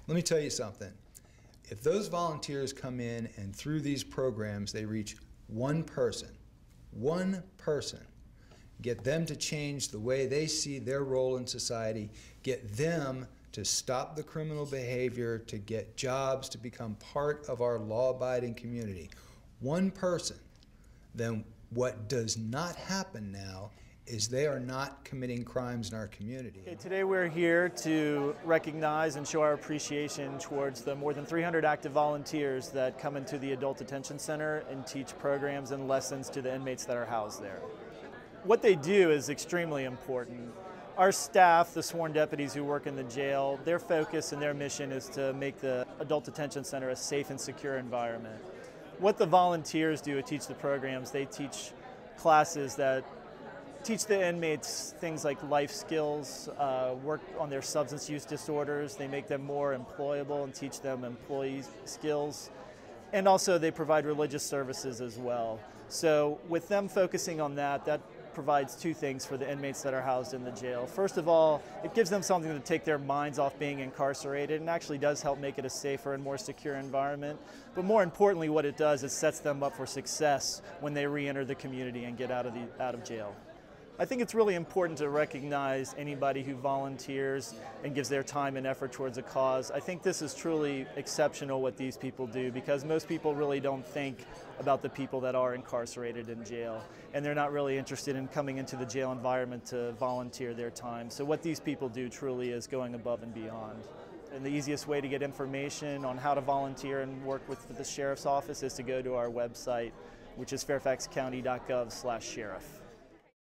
Let me tell you something. If those volunteers come in and through these programs they reach one person, get them to change the way they see their role in society, get them to stop the criminal behavior, to get jobs, to become part of our law-abiding community, one person, then what does not happen now is they are not committing crimes in our community. Okay, today we're here to recognize and show our appreciation towards the more than 300 active volunteers that come into the Adult Detention Center and teach programs and lessons to the inmates that are housed there. What they do is extremely important. Our staff, the sworn deputies who work in the jail, their focus and their mission is to make the Adult Detention Center a safe and secure environment. What the volunteers do to teach the programs, they teach classes that teach the inmates things like life skills, work on their substance use disorders. They make them more employable and teach them employee skills. And also they provide religious services as well. So with them focusing on that, that provides two things for the inmates that are housed in the jail. First of all, it gives them something to take their minds off being incarcerated and actually does help make it a safer and more secure environment. But more importantly, what it does is sets them up for success when they re-enter the community and get out of jail. I think it's really important to recognize anybody who volunteers and gives their time and effort towards a cause. I think this is truly exceptional what these people do, because most people really don't think about the people that are incarcerated in jail, and they're not really interested in coming into the jail environment to volunteer their time. So what these people do truly is going above and beyond. And the easiest way to get information on how to volunteer and work with the Sheriff's Office is to go to our website, which is fairfaxcounty.gov/sheriff.